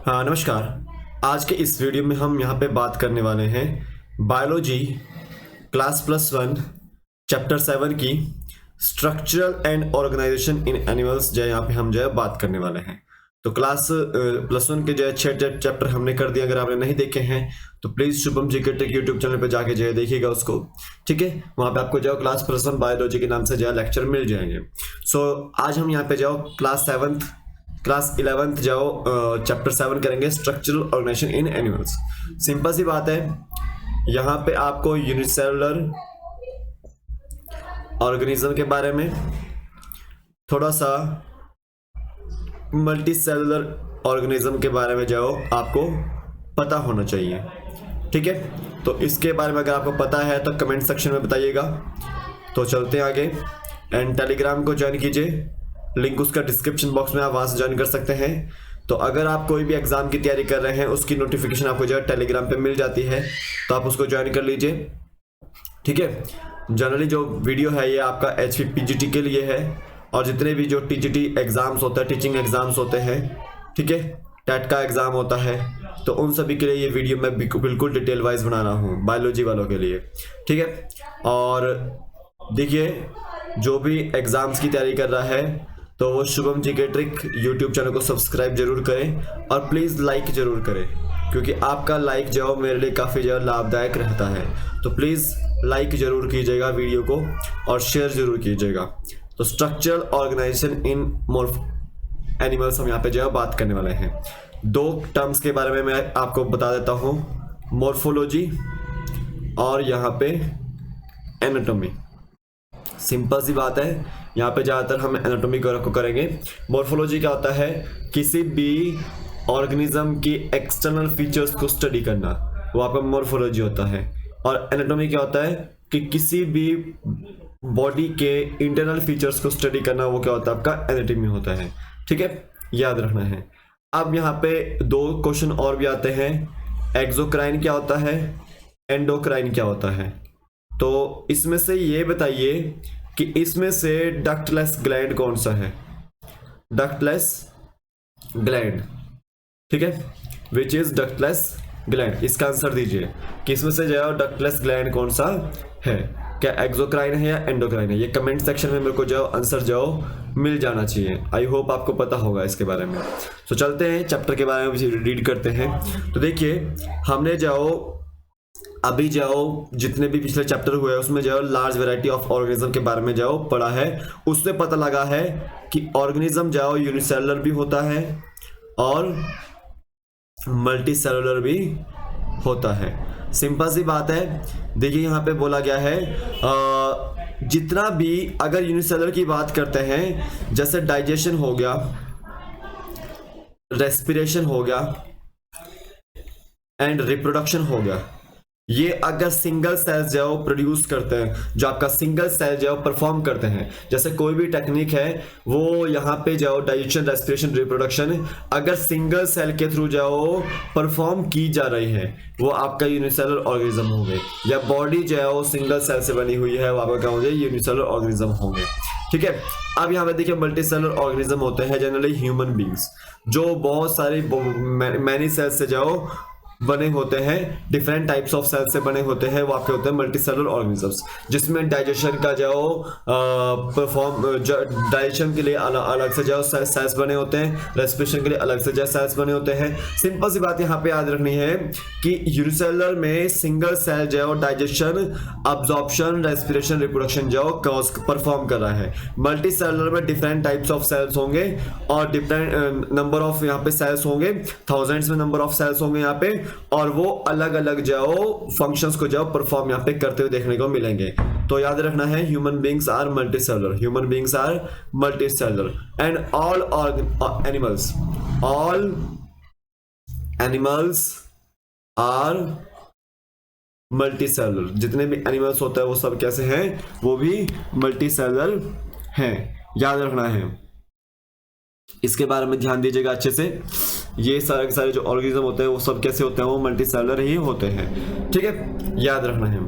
हाँ नमस्कार। आज के इस वीडियो में हम यहाँ पे बात करने वाले हैं बायोलॉजी क्लास +1 चैप्टर 7 की structural and organisation in animals जो है यहाँ पे हम जो है बात करने वाले हैं। तो क्लास +1 के जो है 6 चैप्टर हमने कर दिया। अगर आपने नहीं देखे हैं तो प्लीज़ शुभम जी के टेक यूट्यूब चैनल पे जाके जो है देखिएगा उसको, ठीक है। वहाँ पे आपको जो क्लास +1 बायोलॉजी के नाम से जो है लेक्चर मिल जाएंगे। आज हम यहाँ पे जाओ क्लास 11th जाओ चैप्टर 7 करेंगे structural organisation in animals. Simple सी बात है, यहाँ पे आपको यूनिसेलुलर ऑर्गेनिज्म के बारे में, थोड़ा सा मल्टी सेलुलर ऑर्गेनिज्म के बारे में जाओ आपको पता होना चाहिए, ठीक है। तो इसके बारे में अगर आपको पता है तो कमेंट सेक्शन में बताइएगा। तो चलते हैं आगे। एंड टेलीग्राम को ज्वाइन कीजिए, लिंक उसका डिस्क्रिप्शन बॉक्स में आप वहाँ से ज्वाइन कर सकते हैं। तो अगर आप कोई भी एग्जाम की तैयारी कर रहे हैं उसकी नोटिफिकेशन आपको जो है टेलीग्राम पे मिल जाती है, तो आप उसको ज्वाइन कर लीजिए, ठीक है। जनरली जो वीडियो है ये आपका HPPGT के लिए है, और जितने भी जो TGT एग्जाम्स होते हैं, टीचिंग एग्जाम्स होते हैं, ठीक है, टेट का एग्जाम होता है, तो उन सभी के लिए ये वीडियो मैं बिल्कुल डिटेल वाइज बना रहा हूँ बायोलॉजी वालों के लिए, ठीक है। और देखिए, जो भी एग्जाम्स की तैयारी कर रहा है तो वो शुभम जी के ट्रिक यूट्यूब चैनल को सब्सक्राइब जरूर करें और प्लीज़ लाइक जरूर करें, क्योंकि आपका लाइक जो मेरे लिए काफ़ी ज़्यादा लाभदायक रहता है। तो प्लीज़ लाइक जरूर कीजिएगा वीडियो को और शेयर जरूर कीजिएगा। तो स्ट्रक्चरल ऑर्गेनाइजेशन इन एनिमल्स हम यहाँ पे जो है बात करने वाले हैं। 2 टर्म्स के बारे में मैं आपको बता देता हूँ, मॉर्फोलॉजी और यहाँ पे एनाटॉमी। सिंपल सी बात है, यहाँ पे ज़्यादातर हम एनाटॉमी को करेंगे। मॉर्फोलॉजी क्या होता है? किसी भी ऑर्गेनिज्म की एक्सटर्नल फीचर्स को स्टडी करना, वो आपका मॉर्फोलॉजी होता है। और एनाटॉमी क्या होता है कि किसी भी बॉडी के इंटरनल फीचर्स को स्टडी करना, वो क्या होता है? आपका एनाटॉमी होता है, ठीक है, याद रखना है। अब यहाँ पे 2 क्वेश्चन और भी आते हैं। एक्सोक्राइन क्या होता है, एंडोक्राइन क्या होता है? तो इसमें से ये बताइए कि इसमें से डक्टलेस ग्लैंड कौन सा है? डक्टलेस ग्लैंड, ठीक है, विच इज डक्टलेस ग्लैंड। इसका आंसर दीजिए कि इसमें से जो है डक्टलेस ग्लैंड कौन सा है, क्या एक्सोक्राइन है या एंडोक्राइन है? ये कमेंट सेक्शन में मेरे को जो आंसर जो मिल जाना चाहिए। आई होप आपको पता होगा इसके बारे में। तो चलते हैं चैप्टर के बारे में रीड करते हैं। तो देखिए, हमने अभी जितने भी पिछले चैप्टर हुए हैं उसमें लार्ज वैरायटी ऑफ ऑर्गेनिज्म के बारे में पढ़ा है। उससे पता लगा है कि ऑर्गेनिज्म यूनिसेलुलर भी होता है और मल्टी सेलुलर भी होता है। सिंपल सी बात है। देखिए, यहाँ पे बोला गया है जितना भी, अगर यूनिसेलुलर की बात करते हैं, जैसे डाइजेशन हो गया, रेस्पिरेशन हो गया एंड रिप्रोडक्शन हो गया, ये अगर सिंगल सेल्स प्रोड्यूस करते हैं, जो आपका सिंगल सेल परफॉर्म करते हैं, जैसे कोई भी टेक्निक है वो यहाँ पे डाइजेशन, रेस्पिरेशन, रिप्रोडक्शन अगर सिंगल सेल के थ्रू परफॉर्म की जा रही है, वो आपका यूनिसेलुलर ऑर्गेनिज्म होंगे। या बॉडी सिंगल सेल से बनी हुई है, वो आपका क्या होंगे? यूनिसेलुलर ऑर्गेनिज्म होंगे, ठीक है। अब यहाँ पे देखिए, मल्टी सेलुलर ऑर्गेनिज्म होते हैं जनरली ह्यूमन बींग्स, जो बहुत सारी मैनी सेल्स से बने होते हैं, डिफरेंट टाइप्स ऑफ सेल्स से बने होते हैं, वो आपके होते हैं मल्टी सेलुलर ऑर्गेनिजम्स, जिसमें डाइजेशन का डाइजेशन के लिए अलग से सेल्स बने होते हैं, रेस्पिरेशन के लिए अलग से सेल्स बने होते हैं। सिंपल सी बात यहाँ पे याद रखनी है कि यूनिसेलुलर में single cell digestion, absorption, respiration, reproduction perform कर रहा है। मल्टी सेलुलर में डिफरेंट टाइप्स ऑफ सेल्स होंगे और डिफरेंट नंबर ऑफ यहाँ पे सेल्स होंगे, थाउजेंड्स में नंबर ऑफ सेल्स होंगे यहाँ पे, और वो अलग अलग फंक्शंस को परफॉर्म यहाँ पे करते हुए देखने को मिलेंगे। तो याद रखना है, human beings are multi cellular, human beings are multi cellular and all animals are multi cellular. जितने भी एनिमल्स होते हैं वो सब कैसे हैं? वो भी मल्टी सेलुलर हैं, याद रखना है। इसके बारे में ध्यान दीजिएगा अच्छे से। ये सारे जो ऑर्गेनिज्म होते हैं वो सब कैसे होते हैं? वो मल्टी सेलुलर ही होते हैं, ठीक है, याद रखना है।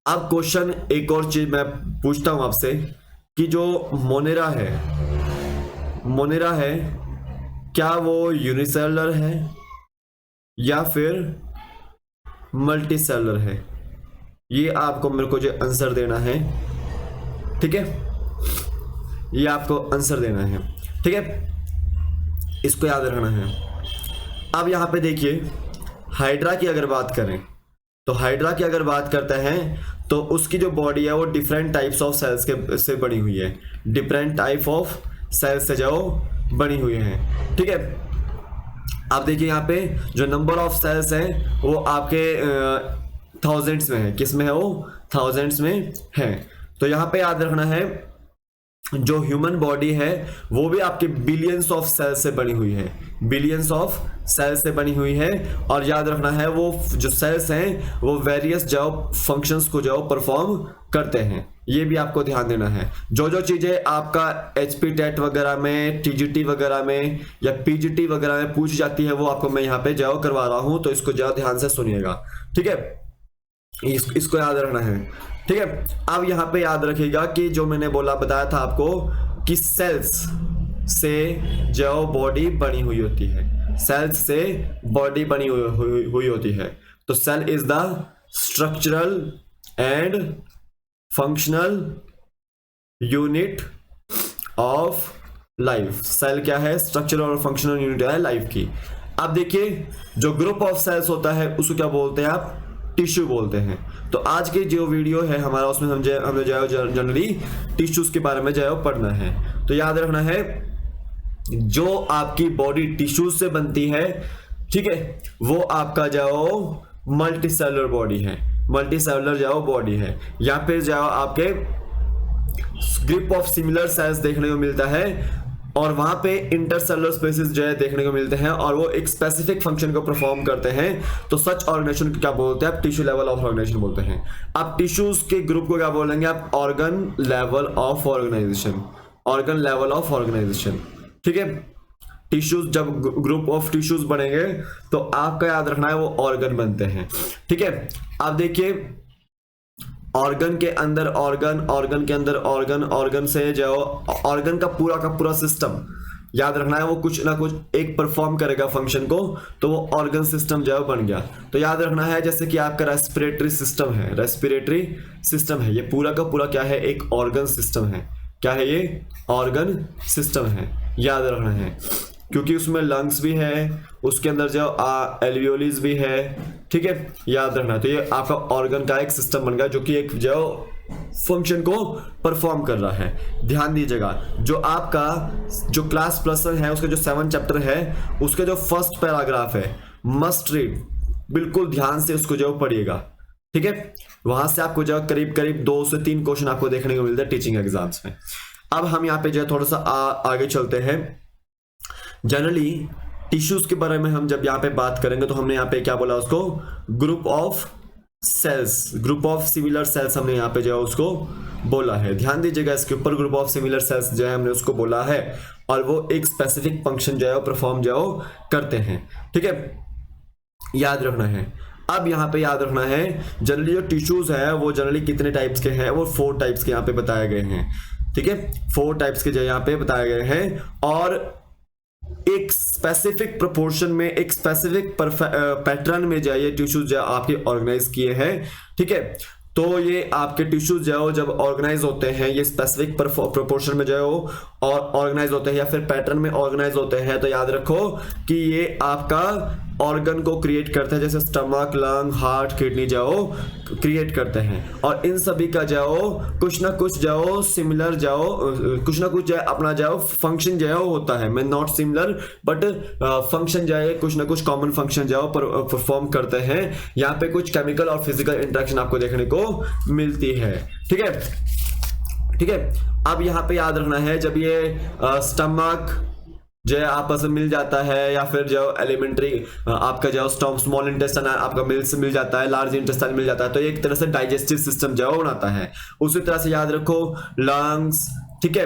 अब क्वेश्चन एक और चीज मैं पूछता हूं आपसे कि जो मोनेरा है क्या वो यूनिसेलुलर है या फिर मल्टी सेलुलर है, ये आपको मेरे को जो आंसर देना है, ठीक है, ये आपको आंसर देना है, ठीक है, इसको याद रखना है। अब यहां पे देखिए हाइड्रा की अगर बात करें तो हाइड्रा की अगर बात करते हैं तो उसकी जो बॉडी है वो डिफरेंट टाइप्स ऑफ सेल्स के से बनी हुई है, डिफरेंट टाइप ऑफ सेल्स से जो बनी हुई है, ठीक है। आप देखिए यहाँ पे जो नंबर ऑफ सेल्स हैं वो आपके थाउजेंड्स में है, किस में है वो, थाउजेंड्स में है। तो यहाँ पे याद रखना है जो ह्यूमन बॉडी है वो भी आपके बिलियंस ऑफ सेल्स से बनी हुई है, बिलियंस ऑफ सेल्स से बनी हुई है। और याद रखना है वो जो सेल्स हैं वो वेरियस जो फंक्शंस को जो परफॉर्म करते हैं, ये भी आपको ध्यान देना है। जो जो चीजें आपका HP टेट वगैरह में, TGT वगैरह में या PGT वगैरह में पूछ जाती है वो आपको मैं यहाँ पे जो करवा रहा हूं, तो इसको जो ध्यान से सुनिएगा, ठीक है, इसको याद रखना है, ठीक है। अब यहाँ पे याद रखिएगा कि जो मैंने बताया था आपको कि सेल्स से जो बॉडी बनी हुई होती है, सेल्स से बॉडी बनी हुई होती है। तो cell is the structural and functional unit of life. Cell क्या है, स्ट्रक्चरल और फंक्शनल यूनिट है लाइफ की। अब देखिए जो ग्रुप ऑफ सेल्स होता है उसको क्या बोलते हैं आप, टिश्यू बोलते हैं। तो आज की जो वीडियो है हमारा उसमें हमने जो जनरली टिश्यूज के बारे में जो पढ़ना है। तो याद रखना है जो आपकी बॉडी टिश्यूज से बनती है, ठीक है, वो आपका जो मल्टी सेलुलर बॉडी है, मल्टी सेलुलर जो बॉडी है। यहाँ पे जो आपके ग्रुप ऑफ सिमिलर सेल्स देखने को मिलता है और वहां पे इंटरसेलुलर स्पेसिस जो है देखने को मिलते हैं और वो एक स्पेसिफिक फंक्शन को परफॉर्म करते हैं। तो सच ऑर्गेनाइजेशन को क्या बोलते हैं, आप टिश्यू लेवल ऑफ ऑर्गेनाइजेशन बोलते हैं। आप टिश्यूज के ग्रुप को क्या बोलेंगे, आप organ level of organisation, organ level of organisation, ठीक है। टिश्यूज जब ग्रुप ऑफ टिश्यूज बनेंगे तो आपका याद रखना है वो ऑर्गन बनते हैं, ठीक है। आप देखिए ऑर्गन के अंदर ऑर्गन, ऑर्गन के अंदर ऑर्गन, ऑर्गन से जो ऑर्गन का पूरा सिस्टम याद रखना है वो कुछ ना कुछ एक परफॉर्म करेगा फंक्शन को, तो वो ऑर्गन सिस्टम जो बन गया। तो याद रखना है जैसे कि आपका रेस्पिरेटरी सिस्टम है, रेस्पिरेटरी सिस्टम है, ये पूरा का पूरा क्या है, एक ऑर्गन सिस्टम है। क्या है ये, ऑर्गन सिस्टम है, याद रखना है, क्योंकि उसमें लंग्स भी है, उसके अंदर जो एल्वियोलिस भी है, ठीक है, याद रखना। तो ये आपका ऑर्गन का एक सिस्टम बन गया जो कि एक जो फंक्शन को परफॉर्म कर रहा है। ध्यान दीजिएगा जो आपका जो क्लास +1 है उसका जो 7 चैप्टर है उसका जो फर्स्ट पैराग्राफ है मस्ट रीड, बिल्कुल ध्यान से उसको जो पढ़िएगा, ठीक है। वहां से आपको जो करीब 2 से 3 क्वेश्चन आपको देखने को मिलता है टीचिंग एग्जाम्स में। अब हम यहाँ पे जो थोड़ा सा आगे चलते हैं। जनरली टिश्यूज के बारे में हम जब यहाँ पे बात करेंगे तो हमने यहाँ पे क्या बोला उसको, group of cells, group of similar cells हमने यहाँ पे जो है उसको बोला है। ध्यान दीजिएगा इसके ऊपर, ग्रुप ऑफ सिमिलर सेल्स जो है हमने उसको बोला है और वो एक स्पेसिफिक फंक्शन जो है परफॉर्म जो करते हैं, ठीक है, याद रखना है। अब यहाँ पे याद रखना है जनरली जो टिश्यूज है वो जनरली कितने टाइप्स के हैं, वो 4 टाइप्स के यहाँ पे बताए गए हैं, ठीक है, 4 टाइप्स के जो यहाँ पे बताए गए हैं और एक स्पेसिफिक प्रोपोर्शन में, एक स्पेसिफिक पैटर्न में जो ये टिश्यूज जो आपके ऑर्गेनाइज किए हैं, ठीक है। तो ये आपके टिश्यूज जो जब ऑर्गेनाइज होते हैं ये स्पेसिफिक प्रोपोर्शन में जो और ऑर्गेनाइज होते हैं या फिर पैटर्न में ऑर्गेनाइज होते हैं, तो याद रखो कि ये आपका ऑर्गन को क्रिएट करते हैं, जैसे स्टमक, लंग, हार्ट, किडनी जो क्रिएट करते हैं। और इन सभी का जो कुछ ना कुछ जो सिमिलर जो कुछ ना कुछ जो अपना जो फंक्शन जो होता है, मैं नॉट सिमिलर बट फंक्शन जो है कुछ ना कुछ कॉमन फंक्शन जो परफॉर्म करते हैं। यहाँ पे कुछ केमिकल और फिजिकल इंटरेक्शन आपको देखने को मिलती है, ठीक है, ठीक है। अब यहाँ पे याद रखना है जब ये स्टमक जो आपस में मिल जाता है या फिर जो एलिमेंट्री आपका जो स्मॉल इंटेस्टाइन आपका मिल जाता है, लार्ज इंटेस्टाइन मिल जाता है, तो एक तरह से डाइजेस्टिव सिस्टम जो बनाता है। उसी तरह से याद रखो लंग्स, ठीक है,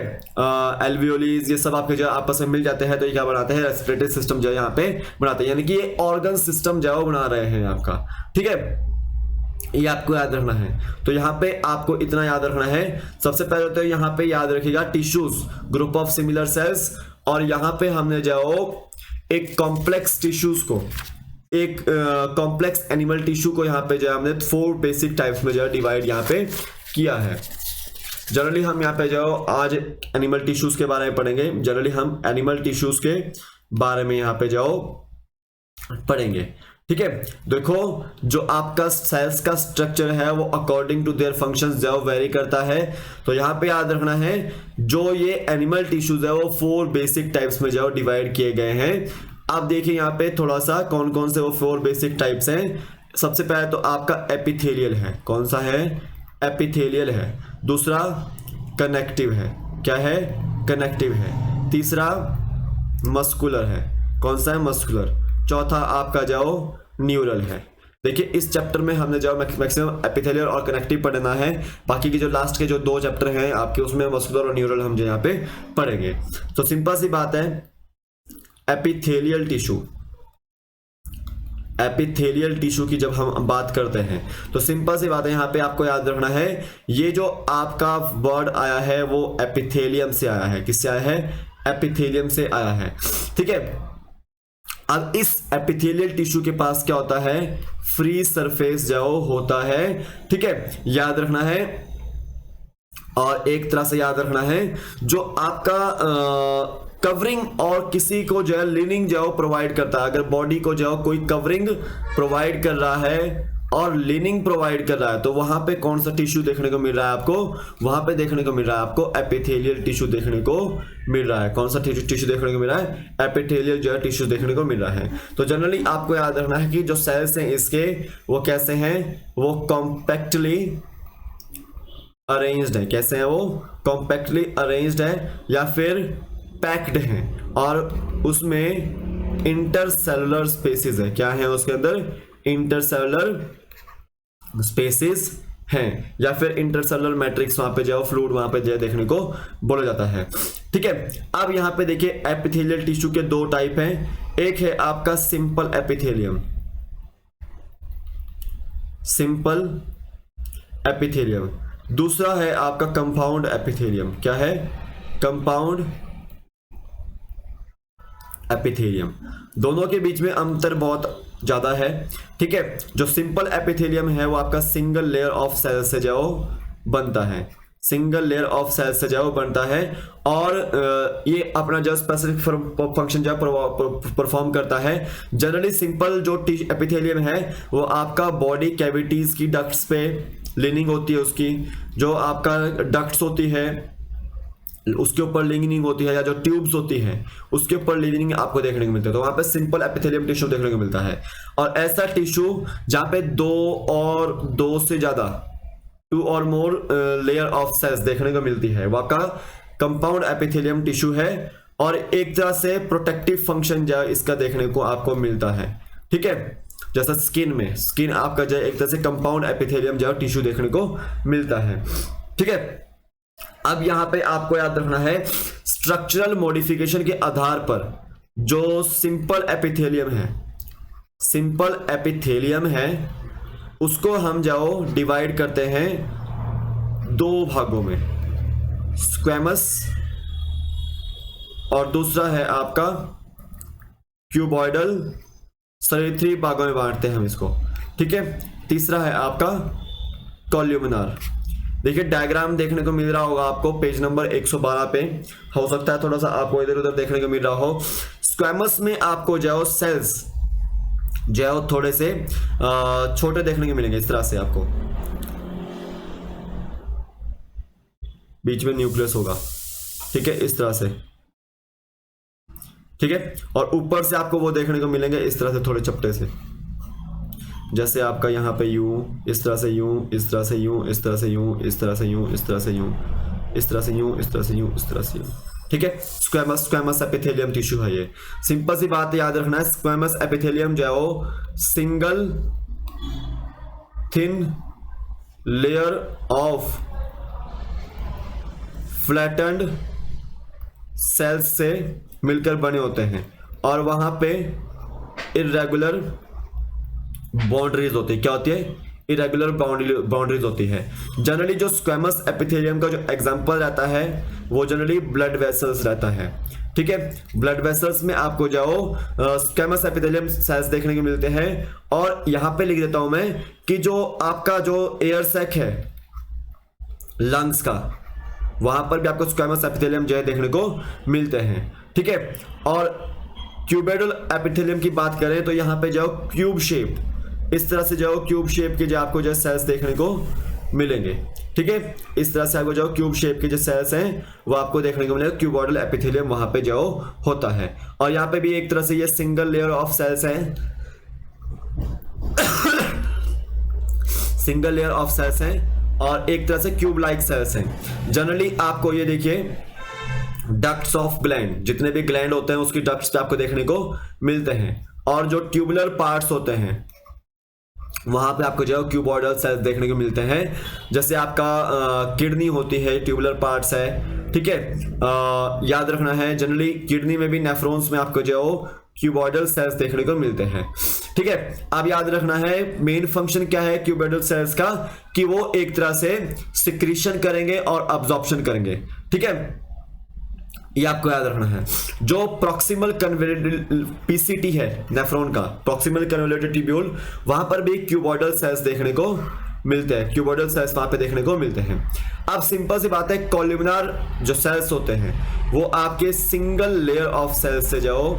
एल्वियोलीज, ये सब आपके जो आपस में मिल जाते हैं तो ये क्या बनाते हैं, रेस्पिरेटरी सिस्टम जो यहाँ पे बनाते हैं, यानी कि ये ऑर्गन सिस्टम जो बना रहे हैं आपका, ठीक है, ये आपको याद रखना है। तो यहाँ पे आपको इतना याद रखना है। सबसे पहले तो यहाँ पे याद रखिएगा tissues, group of similar sales, और यहाँ पे हमने जो एक कॉम्प्लेक्स टिश्यूज को, एक कॉम्प्लेक्स एनिमल टिश्यू को यहाँ पे जो है हमने 4 बेसिक टाइप्स में जो है डिवाइड यहाँ पे किया है। जनरली हम यहाँ पे जो आज एनिमल टिश्यूज के बारे में पढ़ेंगे। जनरली हम एनिमल टिश्यूज के बारे में यहाँ पे जाओ पढ़ेंगे, ठीक है। देखो जो आपका सेल्स का स्ट्रक्चर है वो अकॉर्डिंग टू देयर फंक्शंस जो वेरी करता है। तो यहाँ पे याद रखना है जो ये एनिमल टिश्यूज है वो 4 बेसिक टाइप्स में जो डिवाइड किए गए हैं। आप देखिए यहाँ पे थोड़ा सा कौन कौन से वो 4 बेसिक टाइप्स हैं। सबसे पहले तो आपका एपिथेलियल है। कौन सा है? एपिथेलियल है। दूसरा कनेक्टिव है। क्या है? कनेक्टिव है। तीसरा मस्कुलर है। कौन सा है? मस्कुलर। चौथा आपका जाओ न्यूरल है। देखिए इस चैप्टर में हमने जाओ मैक्सिमम एपिथेलियल और कनेक्टिव पढ़ना है। बाकी के जो लास्ट के जो 2 चैप्टर हैं आपके उसमें मस्कुलर और न्यूरल हम जो यहाँ पे पढ़ेंगे। तो सिंपल सी बात है, एपिथेलियल टिश्यू, एपिथेलियल टिश्यू की जब हम बात करते हैं तो सिंपल सी बात है, यहाँ पे आपको याद रखना है ये जो आपका वर्ड आया है वो एपिथेलियम से आया है। किससे आया है? एपिथेलियम से आया है, ठीक है। अब इस एपिथेलियल टिश्यू के पास क्या होता है? फ्री सरफेस जो होता है, ठीक है, याद रखना है। और एक तरह से याद रखना है जो आपका कवरिंग और किसी को जो है लिनिंग जो प्रोवाइड करता है। अगर बॉडी को जो कोई कवरिंग प्रोवाइड कर रहा है और लिनिंग प्रोवाइड कर रहा है तो वहां पे कौन सा टिश्यू देखने को मिल रहा है आपको? वहां पे देखने को मिल रहा है आपको एपिथेलियल टिश्यू देखने को मिल रहा है। कौन सा टिश्यू देखने को मिल रहा है? एपिथेलियल जो है टिश्यू देखने को मिल रहा है। तो जनरली आपको याद रखना है कि जो सेल्स हैं इसके वो कैसे हैं? वो कॉम्पैक्टली अरेंज्ड है। कैसे हैं वो? कॉम्पैक्टली अरेंज्ड है या फिर पैक्ड हैं और उसमें इंटरसेलुलर स्पेसेस है। क्या है उसके अंदर? इंटरसेलुलर स्पेसेस हैं या फिर इंटरसेलुलर मैट्रिक्स वहां पे जो फ्लूइड वहां पे जो देखने को बोला जाता है, ठीक है। अब यहां पे देखिए एपिथेलियल टिश्यू के 2 टाइप हैं। एक है आपका सिंपल एपिथेलियम, सिंपल एपिथेलियम। दूसरा है आपका कंपाउंड एपिथेलियम। क्या है? Compound epithelium. दोनों के बीच में अंतर बहुत ज्यादा है, ठीक है। जो सिंपल एपिथेलियम है वो आपका सिंगल लेयर ऑफ सेल से जो बनता है, सिंगल लेयर ऑफ सेल से जो बनता है और ये अपना जो स्पेसिफिक फंक्शन जो परफॉर्म करता है। जनरली सिंपल जो एपिथेलियम है वो आपका बॉडी कैविटीज की डक्ट्स पे लिनिंग होती है, उसकी जो आपका डक्ट्स होती है उसके ऊपर लिनिंग होती है या जो ट्यूब्स होती हैं उसके ऊपर लिनिंग आपको देखने को मिलता है। तो वहां पे सिंपल एपिथेलियम टिश्यू देखने को मिलता है। और ऐसा टिश्यू जहां पे 2 से ज्यादा 2 और मोर लेयर ऑफ सेल्स देखने को मिलती है वो आपका कंपाउंड एपिथेलियम टिश्यू है। और एक तरह से प्रोटेक्टिव फंक्शन जो इसका देखने को आपको मिलता है, ठीक है। जैसा स्किन में, स्किन आपका जो एक तरह से कंपाउंड एपिथेलियम जो टिश्यू देखने को मिलता है, ठीक है। अब यहां पे आपको याद रखना है स्ट्रक्चरल मॉडिफिकेशन के आधार पर जो सिंपल एपिथेलियम है, सिंपल एपिथेलियम है उसको हम जाओ डिवाइड करते हैं 2 भागों में, स्क्वैमस और दूसरा है आपका क्यूबॉइडल। सारे 3 भागों में बांटते हैं हम इसको, ठीक है। तीसरा है आपका कॉल्यूमिनार। देखिए डायग्राम देखने को मिल रहा होगा आपको पेज नंबर 112 पे, हो सकता है थोड़ा सा आपको इधर उधर देखने को मिल रहा हो। स्क्वैमस में आपको जो सेल्स जो थोड़े से छोटे देखने को मिलेंगे, इस तरह से आपको बीच में न्यूक्लियस होगा, ठीक है, इस तरह से, ठीक है। और ऊपर से आपको वो देखने को मिलेंगे इस तरह से थोड़े चपटे से, जैसे आपका यहाँ पे यूं, इस तरह से यूं, इस तरह से यूं, इस तरह से यूं, इस तरह से यूं, इस तरह से यूं, इस तरह से यूं, इस तरह से यूं, इस तरह से यूं, ठीक है। स्क्वैमस एपिथेलियम टिश्यू है ये। सिंपल सी बात याद रखना है, स्क्वैमस एपिथेलियम जो है वो single thin layer of flattened cells से मिलकर बने होते हैं और वहां पे इरेगुलर बाउंड्रीज होती है। क्या होती है? इरेगुलर बाउंड्रीज होती है। जनरली जो स्क्वैमस एपिथेलियम का जो एग्जांपल रहता है वो जनरली ब्लड वेसल्स रहता है। ठीक है। ब्लड वेसल्स में आपको जाओ स्क्वैमस एपिथेलियम सेल्स देखने को मिलते हैं। और यहां पे लिख देता हूं मैं कि जो आपका जो एयर सैक है लंग्स का, वहां पर भी आपको स्क्वैमस एपिथेलियम जो है देखने को मिलते हैं, ठीक है। और क्यूबोइडल एपिथेलियम की बात करें तो यहां पे जाओ क्यूब शेप, इस तरह से जाओ क्यूब शेप के जो आपको जो सेल्स देखने को मिलेंगे, ठीक है। इस तरह से आपको जो क्यूब शेप के जो सेल्स हैं वो आपको देखने को मिलेगा। क्यूबोइडल एपिथेलियम वहां पे जाओ होता है। और यहाँ पे भी एक तरह से ये सिंगल लेयर ऑफ सेल्स हैं सिंगल लेयर ऑफ सेल्स हैं और एक तरह से क्यूब लाइक सेल्स हैं। जनरली आपको ये देखिए डक्ट्स ऑफ ग्लैंड, जितने भी ग्लैंड होते हैं उसकी डक्ट्स पे आपको देखने को मिलते हैं। और जो ट्यूबुलर पार्ट्स होते हैं वहां पे आपको जो है क्यूबोइडल सेल्स देखने को मिलते हैं। जैसे आपका किडनी होती है, ट्यूबुलर पार्ट्स है, ठीक है। याद रखना है जनरली किडनी में भी नेफ्रॉन्स में आपको जो क्यूबोइडल सेल्स देखने को मिलते हैं, ठीक है। अब याद रखना है मेन फंक्शन क्या है क्यूबोइडल सेल्स का, कि वो एक तरह से सिक्रीशन करेंगे और अब्जॉर्प्शन करेंगे, ठीक है। ये आपको याद रखना है। जो प्रॉक्सिमल कन्वोल्यूटेड पीसीटी है नेफ्रॉन का, प्रॉक्सिमल कन्वोल्यूटेड ट्यूब्यूल, वहां पर भी क्यूबोइडल सेल्स देखने को मिलते हैं। क्यूबोइडल सेल्स वहां पे देखने को मिलते हैं। अब सिंपल सी बात है, कॉलम्नार जो सेल्स होते हैं वो आपके सिंगल लेयर ऑफ सेल्स से जाओ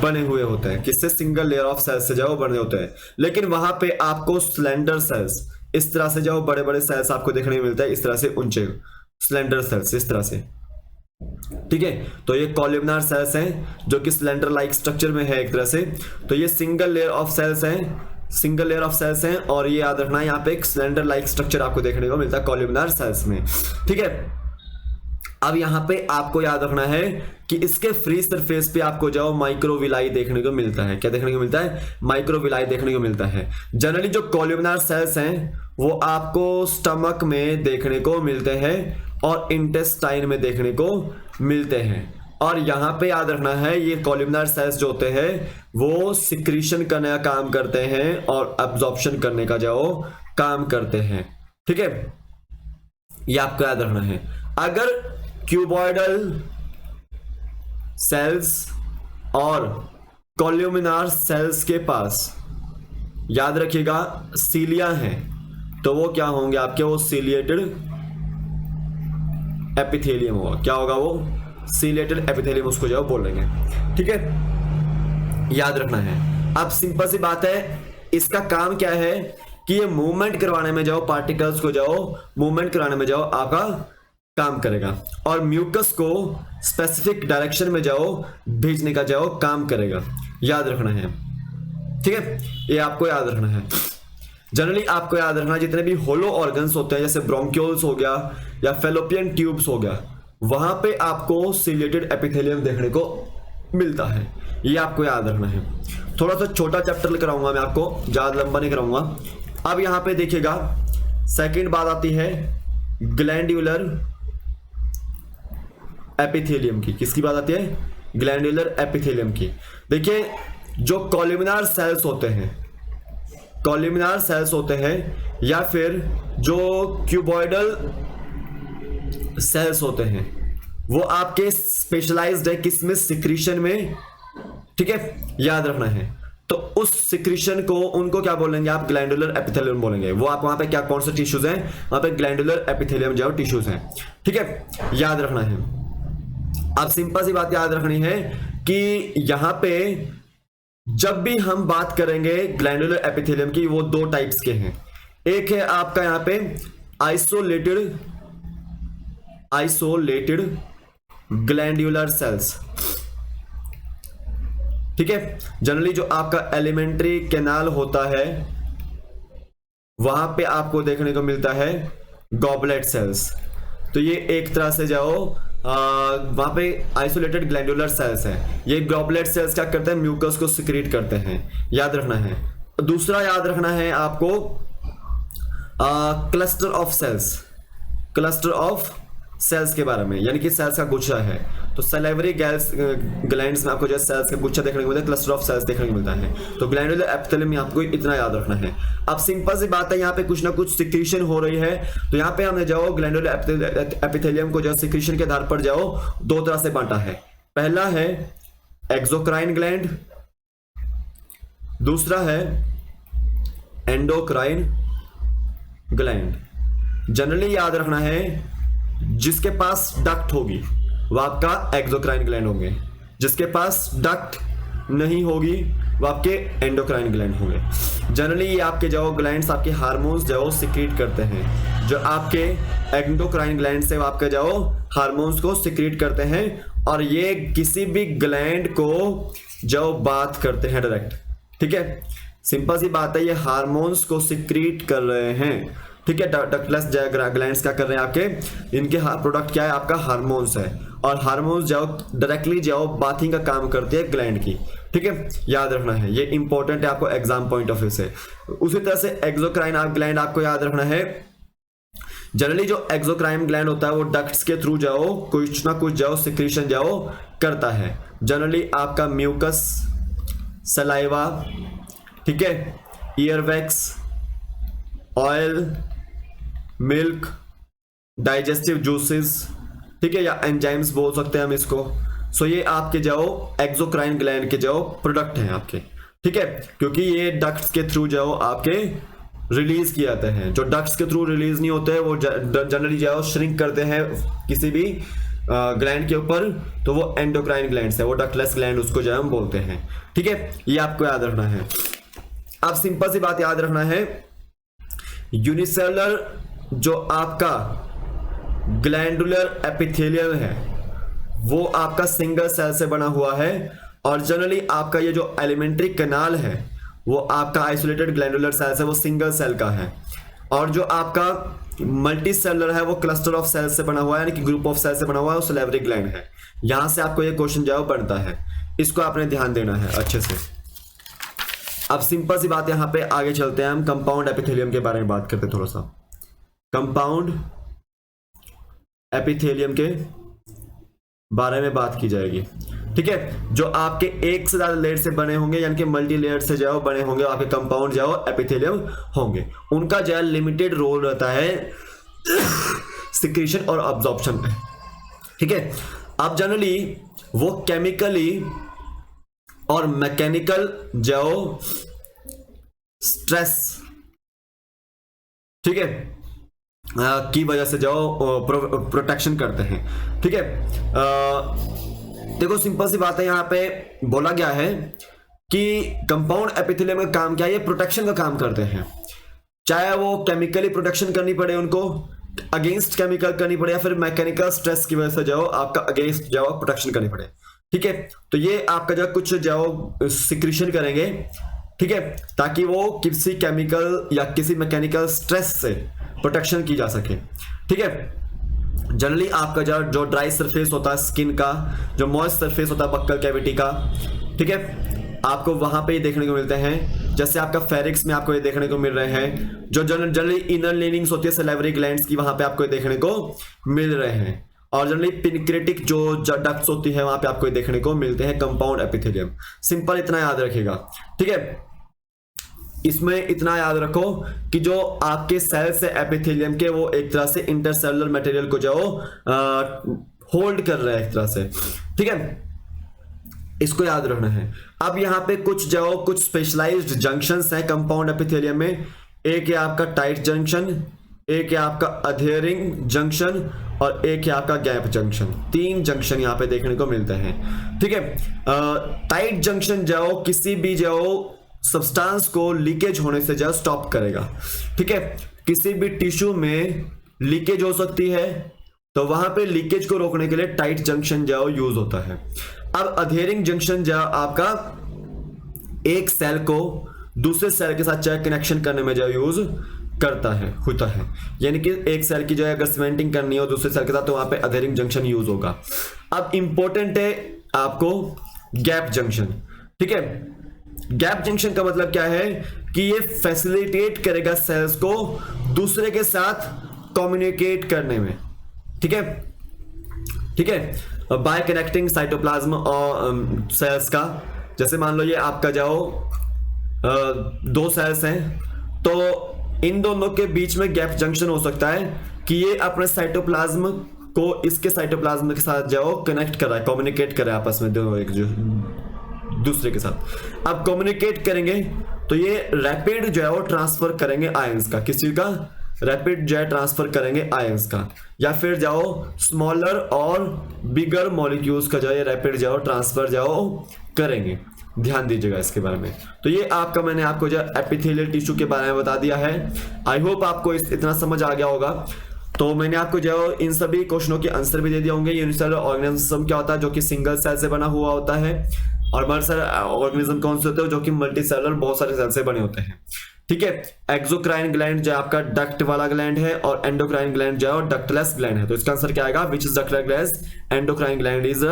बने हुए होते हैं। किससे? सिंगल लेयर ऑफ सेल्स से जाओ बने होते हैं। लेकिन वहां पे आपको स्लेंडर सेल्स, इस तरह से जाओ बड़े बड़े सेल्स आपको देखने को मिलता है, इस तरह से ऊंचे स्लेंडर सेल्स, इस तरह से, ठीक है। तो ये कॉलम्नार सेल्स हैं जो कि स्लेंडर लाइक स्ट्रक्चर में है एक तरह से। तो ये सिंगल लेयर ऑफ सेल्स हैं, सिंगल लेयर ऑफ सेल्स हैं। और ये याद रखना है यहाँ पे एक स्लेंडर लाइक स्ट्रक्चर आपको देखने को मिलता है कॉलम्नार सेल्स में, ठीक है। अब यहां पे आपको याद रखना है कि इसके फ्री सरफेस पे आपको जाओ माइक्रोविलाई देखने को मिलता है। क्या देखने को मिलता है? माइक्रोविलाई देखने को मिलता है। जनरली जो कॉलम्नार सेल्स हैं वो आपको स्टमक में देखने को मिलते हैं और इंटेस्टाइन में देखने को मिलते हैं। और यहां पे याद रखना है ये कॉलम्नार सेल्स जो होते हैं वो सिक्रीशन करने का काम करते हैं और अब्जॉर्प्शन करने का जो काम करते हैं, ठीक है। ये आपको याद रखना है। अगर क्यूबोइडल सेल्स और कॉलम्नार सेल्स के पास याद रखिएगा सीलिया हैं तो वो क्या होंगे आपके? वो सीलिएटेड एपिथेलियम होगा। क्या होगा? वो सीलिएटेड एपिथेलियम उसको जो बोलेंगे, ठीक है। याद रखना है। अब सिंपल सी बात है, इसका काम क्या है कि ये मूवमेंट करवाने में जाओ, पार्टिकल्स को जाओ मूवमेंट कराने में जाओ आपका काम करेगा और म्यूकस को स्पेसिफिक डायरेक्शन में जाओ भेजने का जाओ काम करेगा। याद रखना है, ठीक है। ये आपको याद रखना है। जनरली आपको याद रखना जितने भी होलो ऑर्गन्स होते हैं जैसे ब्रोंक्यूल्स हो गया या फेलोपियन ट्यूब्स हो गया, वहां पे आपको सीलिएटेड एपिथेलियम देखने को मिलता है। ये आपको याद रखना है। थोड़ा सा छोटा चैप्टर कराऊंगा मैं आपको, ज्यादा लंबा नहीं कराऊंगा। अब यहां पे देखिएगा सेकंड बात आती है ग्लैंड्यूलर एपिथेलियम की। किसकी बात आती है? ग्लैंड्यूलर एपिथेलियम की। देखिए जो कॉलम्नार सेल्स होते हैं, कॉलम्नार सेल्स होते हैं या फिर जो क्यूबोइडल सेल्स होते हैं वो आपके स्पेशलाइज्ड है किसमें? सिक्रीशन में, ठीक है। याद रखना है। तो उस सिक्रीशन को उनको क्या बोलेंगे आप? ग्लैंडुलर एपिथेलियम बोलेंगे। वो आप वहां पे क्या कौन से टिश्यूज हैं? वहां पे ग्लैंडुलर एपिथेलियम जो टिश्यूज हैं, ठीक है। याद रखना है। अब सिंपल सी बात याद रखनी है कि यहां पे जब भी हम बात करेंगे ग्लैंडुलर एपिथेलियम की, वो दो टाइप्स के हैं। एक है आपका यहां पे आइसोलेटेड ग्लैंड्यूलर सेल्स, ठीक है। जनरली जो आपका एलिमेंट्री कैनाल होता है वहां पे आपको देखने को मिलता है गॉबलेट सेल्स। तो ये एक तरह से जाओ वहां पे आइसोलेटेड ग्लैंडुलर सेल्स हैं। ये गॉबलेट सेल्स क्या करते हैं? म्यूकस को सिक्रीट करते हैं। याद रखना है। दूसरा याद रखना है आपको cluster of cells, cluster of cells के बारे में, यानी कि सेल्स का गुच्छा है। तो सैलिवरी ग्लैंड्स में आपको जो सेल्स के गुच्छा देखने को मिलता है, क्लस्टर ऑफ सेल्स देखने को मिलता है। तो ग्लैंडुलर एपिथेलियम में आपको इतना याद रखना है। अब सिंपल सी बात है, यहाँ पे कुछ ना कुछ सिक्रीशन हो रही है, तो यहाँ पे हमने जाओ ग्लैंडुलर एपिथेलियम को जो सिक्रीशन के आधार पर जाओ दो तरह से बांटा है। पहला है एक्सोक्राइन ग्लैंड, दूसरा है एंडोक्राइन ग्लैंड। जनरली याद रखना है जिसके पास डक्ट होगी वो आपका एक्सोक्राइन ग्लैंड होंगे, जिसके पास डक्ट नहीं होगी वो आपके एंडोक्राइन ग्लैंड होंगे। जनरली ये आपके जो ग्लैंड्स आपके हार्मोन्स जो सिक्रीट करते हैं, जो आपके एंडोक्राइन ग्लैंड से आपके जो हार्मोन्स को सिक्रीट करते हैं, और ये किसी भी ग्लैंड को जो बात करते हैं डायरेक्ट। ठीक है, सिंपल सी बात है, ये हार्मोन्स को सिक्रीट कर रहे हैं। ठीक है, डक्टलेस ग्लैंड्स क्या कर रहे हैं आपके, इनके प्रोडक्ट क्या है आपका हार्मोन्स है, और हार्मोन्स जाओ डायरेक्टली जाओ बाथिंग का काम करते हैं ग्लैंड की। ठीक है, याद रखना है, ये इंपॉर्टेंट है आपको एग्जाम पॉइंट ऑफ व्यू से। उसी तरह से एक्सोक्राइन ग्लैंड आपको याद रखना है। जनरली जो एक्सोक्राइन ग्लैंड होता है वो डक्ट्स के थ्रू जाओ कुछ ना कुछ जाओ सिक्रीशन जाओ करता है। जनरली आपका म्यूकस, सलाइवा, ठीक है, earwax, oil, milk, digestive juices, ठीक है, या एंजाइम्स बोल सकते हैं हम इसको। सो ये आपके जाओ एक्सोक्राइन ग्लैंड के जाओ प्रोडक्ट हैं आपके। ठीक है, क्योंकि ये डक्ट्स के थ्रू जाओ आपके रिलीज किए जाते हैं। जो डक्ट्स के थ्रू रिलीज नहीं होते हैं वो जनरली जाओ श्रिंक करते हैं किसी भी ग्लैंड के ऊपर, तो वो एंडोक्राइन ग्लैंड है, वो डक्टलेस ग्लैंड उसको जो हम बोलते हैं। ठीक है, ये आपको याद रखना है। अब सिंपल सी बात याद रखना है, यूनिसेलुलर जो आपका ग्लैंडुलर एपिथेलियम है वो आपका सिंगल सेल से बना हुआ है, और जनरली आपका ये जो एलिमेंट्री कैनाल है वो आपका आइसोलेटेड ग्लैंडुलर सेल है, वो सिंगल सेल का है। और जो आपका मल्टी सेलुलर है वो क्लस्टर ऑफ सेल से बना हुआ है, यानी कि ग्रुप ऑफ सेल से बना हुआ है, वो सैलिवरी ग्लैंड है। यहां से आपको ये क्वेश्चन जो बनता है, इसको आपने ध्यान देना है अच्छे से। अब सिंपल सी बात यहां पे आगे चलते हैं, हम कंपाउंड एपिथेलियम के बारे में बात करते हैं। थोड़ा सा कंपाउंड एपिथेलियम के बारे में बात की जाएगी। ठीक है, जो आपके एक से ज्यादा लेयर से बने होंगे, यानी कि मल्टी लेयर से जो बने होंगे आपके कंपाउंड जो एपिथेलियम होंगे, उनका जो लिमिटेड रोल रहता है सिक्रीशन और अब्जॉर्प्शन में। ठीक है, अब जनरली वो केमिकली और मैकेनिकल जो स्ट्रेस, ठीक है, की वजह से जो प्रोटेक्शन करते हैं। ठीक है, देखो सिंपल सी बात है, यहां पे बोला गया है कि कंपाउंड एपिथेलियम का काम क्या है, ये प्रोटेक्शन का काम करते हैं। चाहे वो केमिकली प्रोटेक्शन करनी पड़े, उनको अगेंस्ट केमिकल करनी पड़े, या फिर मैकेनिकल स्ट्रेस की वजह से जाओ आपका अगेंस्ट जाओ प्रोटेक्शन करनी पड़े। ठीक है, तो ये आपका जो कुछ जाओ सिक्रीशन करेंगे, ठीक है, ताकि वो किसी केमिकल या किसी मैकेनिकल स्ट्रेस से प्रोटेक्शन की जा सके। ठीक है, जनरली आपका जो ड्राई सरफेस होता है स्किन का, जो मॉइस्ट सरफेस होता है बक्कल कैविटी का, ठीक है, आपको वहां पे ये देखने को मिलते हैं। जैसे आपका फेरिक्स में आपको ये देखने को मिल रहे हैं, जो जनरली इनर लीनिंग्स होती है सैलिवरी ग्लैंड्स की, वहां पे आपको ये देखने को मिल रहे हैं। और जनरली पिनक्रेटिक जो डक्ट्स होती है वहां पे आपको ये देखने को मिलते हैं कंपाउंड एपिथेलियम। सिंपल इतना याद रखिएगा। ठीक है, इसमें इतना याद रखो कि जो आपके सेल्स है एपिथेलियम के, वो एक तरह से इंटरसेलुलर मटेरियल को जो होल्ड कर रहा है एक तरह से। ठीक है, इसको याद रखना है। अब यहाँ पे कुछ स्पेशलाइज्ड जंक्शंस हैं कंपाउंड एपिथेलियम में। एक है आपका टाइट जंक्शन, एक है आपका अधेरिंग जंक्शन, और एक है आपका गैप जंक्शन। 3 जंक्शन यहाँ पे देखने को मिलते हैं। ठीक है, टाइट जंक्शन जाओ किसी भी जाओ सब्सटेंस को लीकेज होने से जो स्टॉप करेगा। ठीक है, किसी भी टिश्यू में लीकेज हो सकती है, तो वहां पे लीकेज को रोकने के लिए टाइट जंक्शन जो यूज होता है। अब अधेरिंग जंक्शन जो आपका एक सेल को दूसरे सेल के साथ चाहे कनेक्शन करने में जो यूज करता है होता है, यानी कि एक सेल की जो है अगर सीमेंटिंग करनी हो दूसरे सेल के साथ, तो वहां पे अधेरिंग जंक्शन यूज होगा। अब इंपॉर्टेंट है आपको गैप जंक्शन। ठीक है, गैप जंक्शन का मतलब क्या है कि ये फैसिलिटेट करेगा सेल्स को दूसरे के साथ कम्युनिकेट करने में। ठीक है, ठीक है, बाय कनेक्टिंग साइटोप्लाज्म और सेल्स का, जैसे मान लो ये आपका जाओ दो सेल्स हैं, तो इन दोनों के बीच में गैप जंक्शन हो सकता है कि ये अपने साइटोप्लाज्म को इसके साइटोप्लाज्म के साथ जाओ कनेक्ट कर रहा है, कम्युनिकेट कर रहा है आपस में दोनों एक जो दूसरे के साथ। अब कम्युनिकेट करेंगे तो ये रैपिड जो है वो ट्रांसफर करेंगे आयंस का, किसी का रैपिड जो है ट्रांसफर करेंगे आयंस का, या फिर जाओ स्मॉलर और बिगर मॉलिक्यूल्स का जो है रैपिड जाओ ट्रांसफर जाओ करेंगे। ध्यान दीजिएगा इसके बारे में। तो ये आपका मैंने आपको जो एपिथेलियल टिश्यू के बारे में बता दिया है। आई होप आपको इतना समझ आ गया होगा। तो मैंने आपको जो इन सभी क्वेश्चनों के आंसर भी दे दिए होंगे। यूनिसेलुलर ऑर्गेनिज्म क्या होता है, जो कि सिंगल सेल से बना हुआ होता है, और मल्टीसेलुलर ऑर्गेनिज्म कौन से होते हैं, जो कि मल्टी सेलुलर बहुत सारे सेल से बने होते हैं। ठीक है। एक्सोक्राइन ग्लैंड जो आपका डक्ट वाला ग्लैंड है, और एंडोक्राइन ग्लैंड जो है डक्टलेस ग्लैंड है। तो इसका आंसर क्या आएगा, which is ductless, endocrine gland is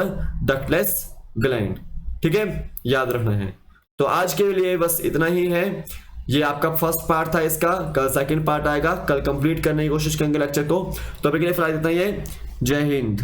ductless gland. ठीक है, याद रखना है। तो आज के लिए बस इतना ही है। ये आपका फर्स्ट पार्ट था इसका, कल सेकंड पार्ट आएगा, कल कंप्लीट करने की कोशिश करेंगे लेक्चर को। तो अभी के लिए फिलहाल इतना ही है। जय हिंद।